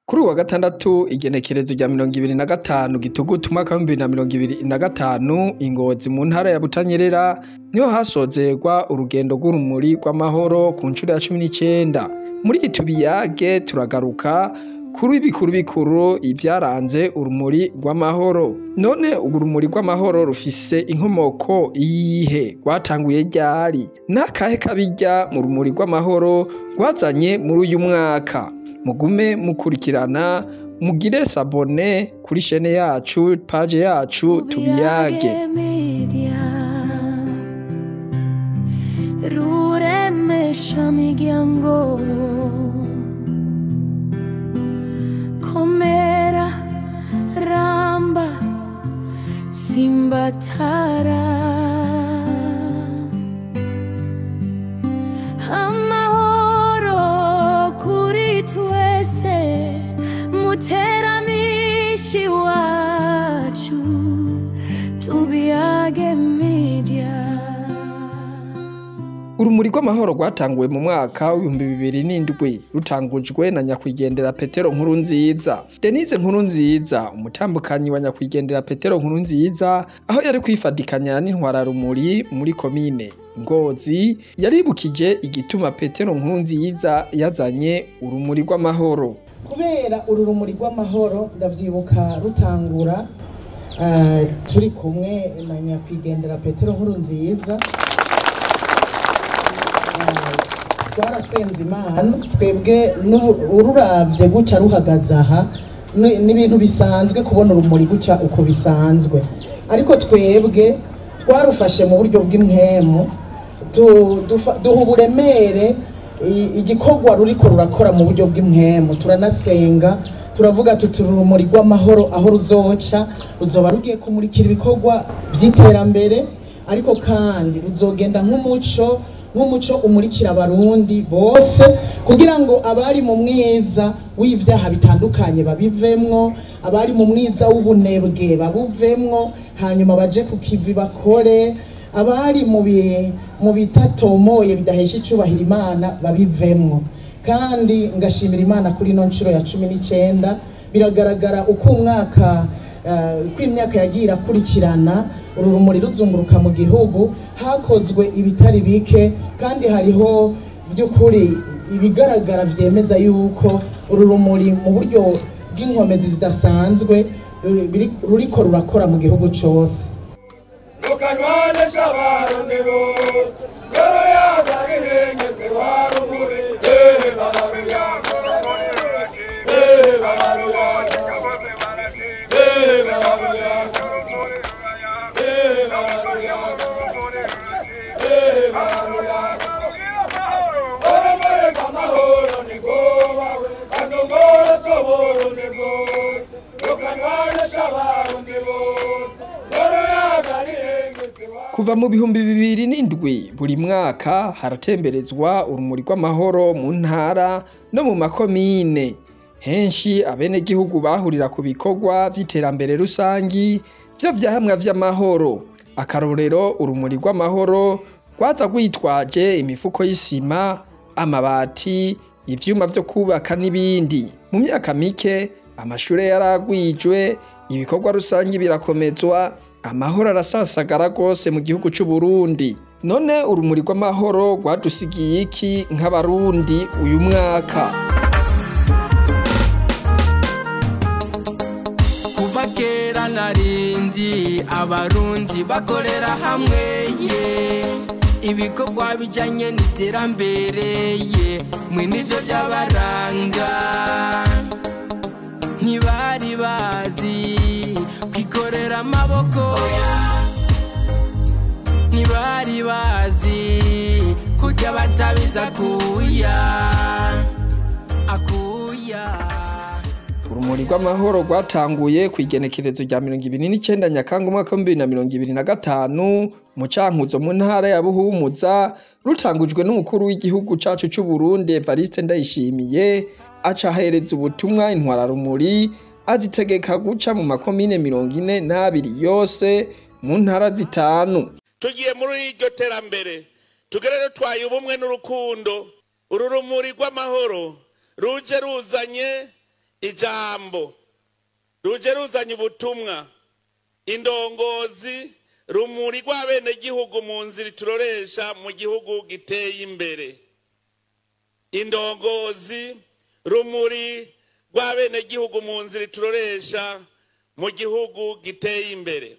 Kuri wa gatandatu igenekerezo rya 25 Gitugutu umwaka wa 2025 Ingozi mu ntara ya Butanyerera niho hasozerwa urugendo rw'urumuri rw'amahoro ku ncuro ya 19. Muri Tubiyage turagaruka kuri bikuru ivyaranze urumuri rw'amahoro. None urumuri rw'amahoro rufise inkomoko iyihe? Rwatanguye ryari? Nakahe kabirya mu rumuri rw'amahoro rwazanye muri uyu mwaka? Mugume mukurikirana, mugire sabone kuri chaîne yacu, page yacu Tubiyage. Ruremesha miryango, komera ramba tsimbatara, amahoro kuri twese muteramishi wacu Tubiyage Media. Urumuri rw'amahoro rwatanguwe mu mwaka wa 2007 rutangujwe na nyakwigendera Petero Nkurunziza. Denise Nkurunziza, umutambukanyi wa nyakwigendera Petero Nkurunziza, aho yari kwifadikanya n'intwararumuri muri komine Ngozi, yaribukije igituma Petero Nkurunziza yazanye urumuri rw'amahoro. Kubera urumuri rw'amahoro ndavyibuka rutangura turi kumwe na nyakwigendera Petero Nkurunziza. Twarasenze Imana, twebwe ururavye gutya ruhagaze aha n'ibintu bisanzwe kubona urumuri gutya uko bisanzwe, ariko twebwe twarufashe mu buryo bw'impwemu, duha uburemere igikorwa ruriko rurakora mu buryo bw'impwemu. Turanasenga turavuga tuti urumuri rw'amahoro aho ruzoca ruzoba rugiye kumurikira ibikorwa by'iterambere, ariko kandi ruzogenda nk'umuco umurikira abarundi bose, kugira ngo abari mu mwiza w'ivyaha bitandukanye babivemwo, abari mu mwiza w'ubunebwe babuvemwo, hanyuma baje ku kivi bakore, abari mu bitatomoye bidahesha icubahiro Imana babivemwo. Kandi ngashimira Imana kuri ino ncuro ya 19 biragaragara uko imyaka yagiye irakurikirana, uru rumuri ruzunguruka mu gihugu, hakozwe ibitari bike, kandi hariho by'ukuri ibigaragara vyemeza yuko uru rumuri mu buryo bw'inkomezi zidasanzwe ruriko rurakora mu gihugu cose. Kuva mu 2007 buri mwaka haratemberezwa urumuri rw'amahoro mu ntara no mu makomine. Henshi abenegihugu bahurira ku bikorwa vy'iterambere rusangi vyo vyahamwa vy'amahoro. Akarorero, urumuri rw'amahoro rwaza rwitwaje imifuko y'isima, amabati, ivyuma vyo kubaka n'ibindi. Mu myaka mike amashure yaragwijwe, ibikorwa rusangi birakomezwa, amahoro arasasagara rwose mu gihugu c'u Burundi. None urumuri rw'amahoro rwadusigiye iki nk'abarundi uyu mwaka? Kuva kera narindi abarundi bakorera hamwe ibikorwa bijanye n'iterambere mwe nivyo vyabaranga, ntibari bazi kwikorera amaboko, ntibari bazi kurya batabiza akuya. Urumuri rw'amahoro rwatanguye kw'igenekerezo rya 29 Nyakanga umwaka wa 2025 mu Cankuzo mu ntara ya Buhumuza, rutangujwe n'umukuru w'igihugu cacu c'u Burundi Evariste Ndayishimiye, aca ahereza ubutumwa intwararumuri azitegeka guca mu makomine 42 yose mu ntara zitanu. Tugiye muri iryo terambere tugerere twaye ubumwe n'urukundo, uru rumuri rw'amahoro ruje ruzanye ijambo ruje ruzanye ubutumwa, indongozi, rumuri rw'abenegihugu mu nzira turoresha mu gihugu giteye imbere. Indongozi, rumuri rw'abenegihugu mu nzira turoresha mu gihugu giteye imbere.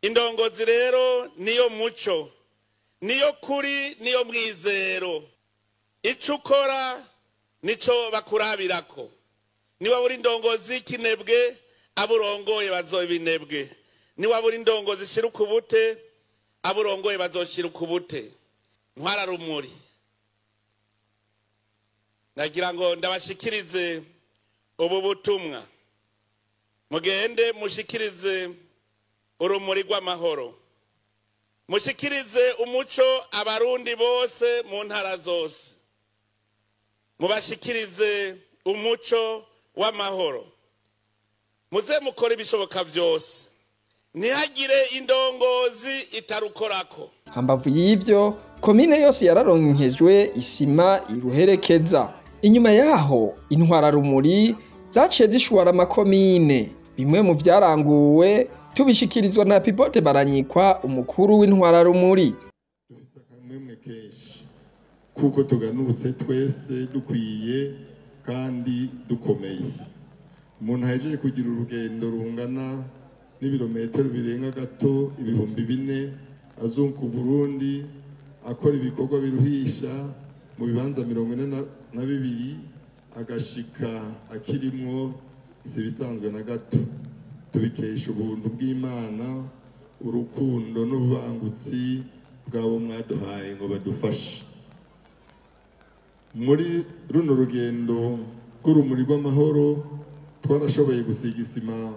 Indongozi rero niyo muco, niyo kuri, niyo mwizero. Ico ukora nico bakurabirako. Niba uri indongozi kinebwe, aburongoye bazobinebwe. Niba uri indongozi shira ukubute, aburongoye bazoshira ukubute. Ntwara rumuri. Nagira ngo ndabashikirize ubu butumwa. Mugende mushikirize urumuri rw'amahoro. Mushikirize umuco abarundi bose mu ntara zose. Mubashikirize umuco w'amahoro. Muze mukora ibishoboka byose. Ntihagire indongozi itarukorako. Hambavu y'ivyo, komine yose yararonkejwe isima iruherekeza. Inyuma yaho intwara rumuri zaciye zishwara amakomine. Bimwe mu vyaranguwe tubishikirizwa na Pipote Baranyikwa, umukuru w'intwara rumuri. Dufise akamwemwe kenshi kuko tuganutse twese dukwiye kandi dukomeye. Umuntu ahejeje kugira urugendo rungana n'ibirometero birenga gato 4,000 azunguka Burundi akora ibikorwa biruhisha mu bibanza 42 agashika akirimwo si bisanzwe na gato. Tubikesha ubuntu bw'Imana, urukundo n'ubangutsi bwabo mwaduhaye ngo badufashe. Muri runo rugendo rw'urumuri rw'amahoro twarashoboye gusiga isima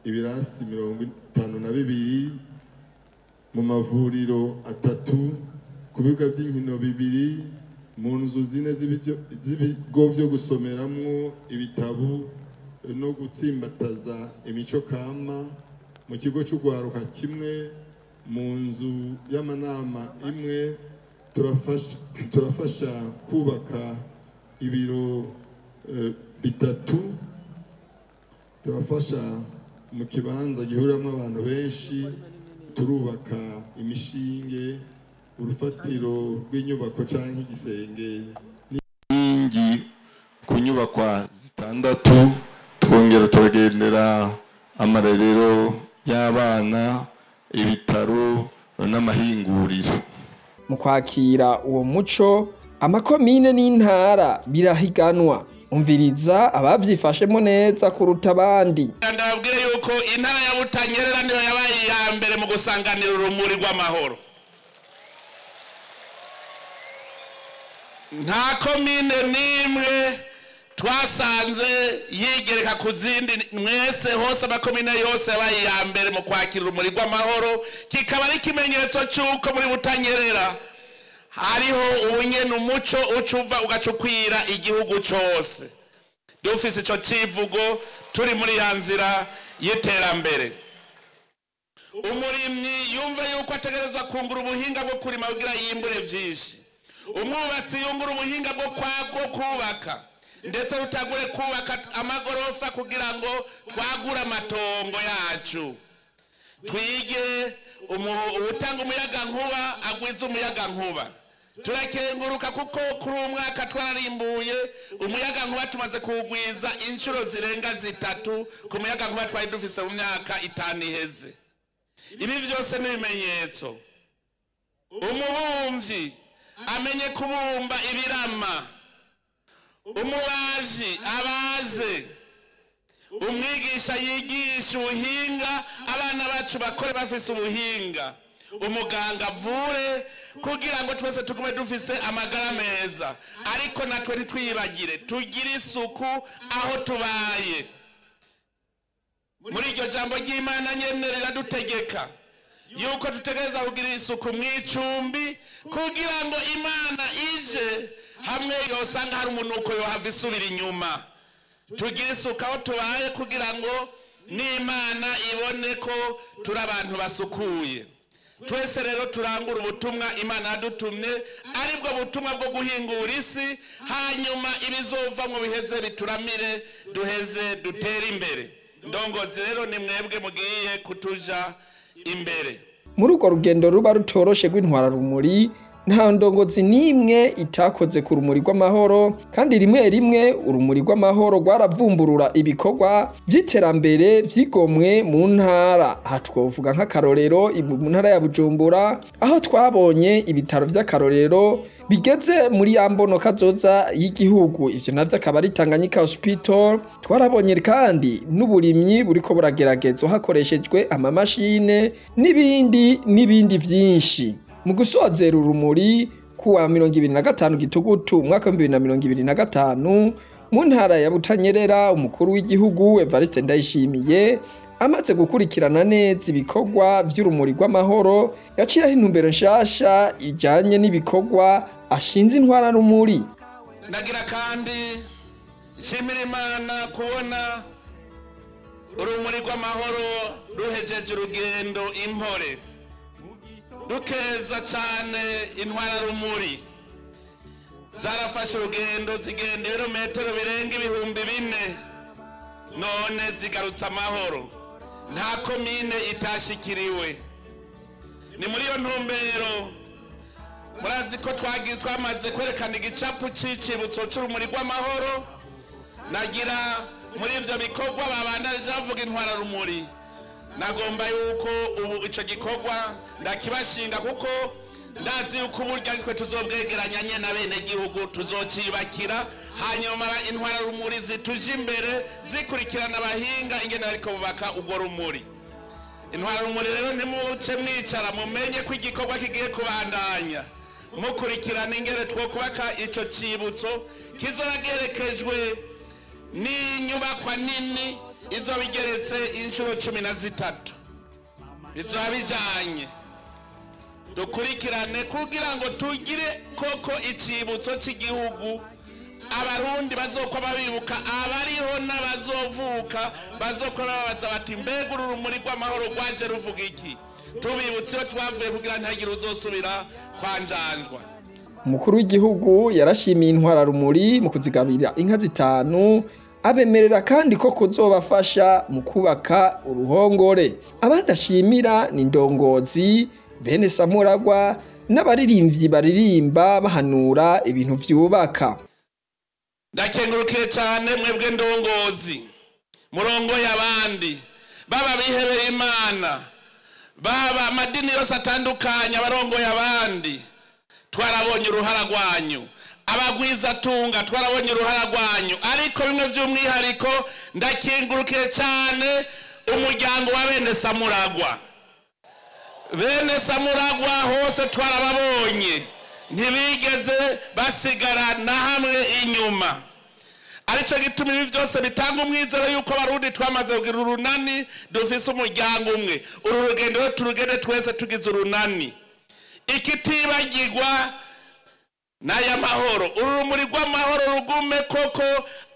ibirasi 52 mu mavuriro 3, ku bibuga by'inkino 2, mu nzu 4 z'ibigo vyo gusomeramwo ibitabo no gutsimbataza imico kama, mu kigo cy'ugwaruka kimwe, mu nzu y'amanama imwe. Turafasha kubaka ibiro 3, turafasha mu kibanza gihuriramo abantu benshi, turubaka imishinge, urufatiro rw'inyubako canke igisenge n'inkingi ku nyubakwa 6. Twongera turagendera amarerero y'abana, ibitaro n'amahinguriro. Mu kwakira uwo muco, amakomine n'intara birahiganwa. Umviriza abavyifashemo neza kuruta abandi. Ndababwire yuko intara ya Butanyerera niyo yabaye ya mbere mu gusanganira urumuri rw'amahoro. Nta komine nimwe twasanze yigereka ku zindi. Mwese hose amakomine yose yabaye ya mbere mu kwakira urumuri rw'amahoro, kikaba ari ikimenyetso cy'uko muri Butanyerera hariho ubunyene umuco ucuva ugacukwira igihugu cyose. Dufise ico civugo, turi muri ya nzira y'iterambere. Umurimyi yumve yuko ategerezwa kungura ubuhinga bwo kurima kugira yimbure vyinshi. Umwubatsi yungura ubuhinga bwo kubaka, ndetse utagure kubaka amagorofa kugira ngo twagure amatongo yacu. Twige ubutanga umuyaga nkuba agwiza umuyaga nkuba. Turakenguruka kuko kuri umwaka twarimbuye umuyaga nkuba tumaze kuwugwiza inshuro zirenga 3 ku muyaga nkuba twari dufise mu myaka 5 iheze. Ibi byose ni ibimenyetso. Umubumvyi amenye kubumba ibirama, umubaji abaze, umwigisha yigisha ubuhinga, abana bacu bakore bafise ubuhinga, umuganga avure kugira ngo twese tugume dufise amagara meza. Ariko natwe ntitwibagire tugire isuku aho tubaye. Muri iryo jambo ry'Imana nyene riradutegeka yuko tutegereza kugira isuku mw'icumbi kugira ngo Imana ije hamwe yosanga hari umunuko yohava isubira inyuma. Tugire isuku aho tubaye kugira ngo n'Imana ibone ko turi abantu basukuye. twese rero turangura ubutumwa Imana yadutumye aribwo butumwa bwo guhingura isi hanyuma ibizovamwo biheze bituramire duheze dutere imbere. Ndongozi rero ni mwebwe mugiye kutuja imbere. Muri urwo rugendo ruba rutoroshe rw'intwara rumuri nta ndongozi n'imwe itakoze ku rumuri rw'amahoro, kandi rimwe rimwe urumuri rw'amahoro rwaravumburura ibikorwa vy'iterambere vyigomwe mu ntara. Aha twovuga nk'akarorero mu ntara ya Bujumbura aho twabonye ibitaro vy'akarorero bigeze muri ya mbono kazoza y'igihugu, ivyo navyo akaba ari Tanganyika Hospital. Twarabonye kandi n'uburimyi buriko burageragezwa hakoreshejwe amamashine n'ibindi vyinshi. Mu gusozera urumuri kuwa 25 Gitugutu umwaka wa 2025 mu ntara ya Butanyerera, umukuru w'igihugu Evariste Ndayishimiye amaze gukurikirana neza ibikorwa vy'urumuri rw'amahoro yaciye intumbero nshasha ijanye n'ibikorwa ashinze intwara rumuri. Ndagira kandi shimira Imana kubona urumuri rw'amahoro ruhejeje urugendo Impore, dukeza cyane intwara rumuri zarafashe urugendo zigenda ibirometero birenga 4,000 none zigarutse amahoro, nta komine itashikiriwe. Ni muri iyo ntumbero murazi ko twamaze kwerekana igicapu c'icibutso c'urumuri rw'amahoro. Nagira muri ivyo bikorwa babandaje bavuga intwara rumuri, nagomba yuko ubu ico gikorwa ndakibashinga kuko ndazi yuko uburyo twe tuzobwegeranya nyene bene gihugu tuzocibakira, hanyuma intwara rumuri zituje imbere zikurikirana abahinga ingene bariko bubaka urwo rumuri. Intwara rumuri rero ntimuce mwicara, mumenye ko igikorwa kigiye kubandanya mukurikirana ingene twokubaka ico cibutso kizoba gerekejwe n'inyubakwa nini izoba igeretse inshuro 13 bizoba bijanye. Dukurikirane kugira ngo tugire koko icibutso cy'igihugu abarundi bazokwa babibuka, abariho n'abazovuka bazokora babaza bati mbega urumuri rw'amahoro rwaje ruvuga iki, tubibutse iyo twavuye kugira ntihagire uzosubira kwanjanjwa. Umukuru w'igihugu yarashimiye intwara rumuri mu kuzigabira inka 5, abemerera kandi ko kuzobafasha mu kubaka uruhongore. Abandi ashimira ni ndongozi bene Samuragwa n'abaririmbyi baririmba bahanura ibintu vyubaka. Ndakengurukiye cyane mwebwe ndongozi murongo y'abandi baba bihebeye Imana, baba amadini yose atandukanye abarongo y'abandi. Twarabonye uruhara rwanyu, abagwiza tunga twarabonye uruhara rwanyu, ariko bimwe vy'umwihariko ndakengurukiye cyane umuryango wa bene Samuragwa. Bene Samuragwa hose twarababonye, ntibigeze basigara na hamwe inyuma. Arico gituma ibi byose bitanga umwizero yuko abarundi twamaze kugira urunani, dufise umuryango umwe. Uru rugendo turugende twese tugize urunani. Ikitibagirwa n'aya mahoro, urumuri rw'amahoro rugume koko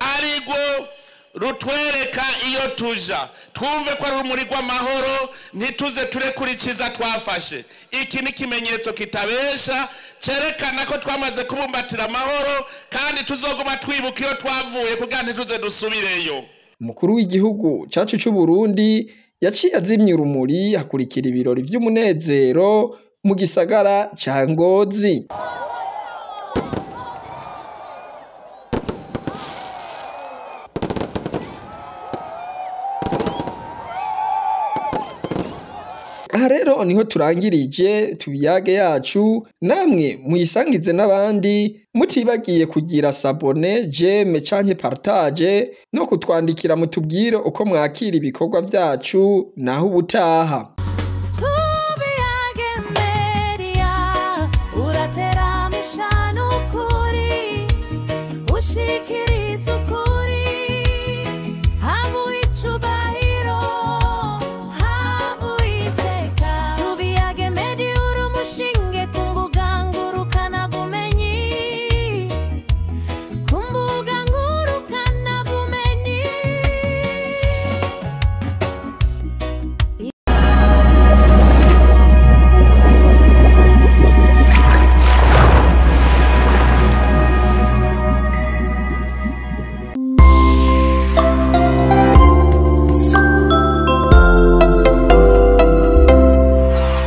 arigwo rutwereka iyo tuja, twumve ko ari urumuri rw'amahoro, ntituze turekurikiza twafashe. Iki ni kimenyetso kitabesha cerekana ko twamaze kubumbatira amahoro, kandi tuzoguma twibuka iyo twavuye kugira ntituze dusubireyo. Umukuru w'igihugu cacu c'u Burundi yaciye azimya urumuri hakurikira ibirori vy'umunezero mu gisagara ca Ngozi. Aha rero niho turangirije tubiyage yacu, namwe muyisangize n'abandi mutibagiye kugira sabone, jeme canke partage no kutwandikira mutubwire uko mwakira ibikorwa vyacu naho ubutaha.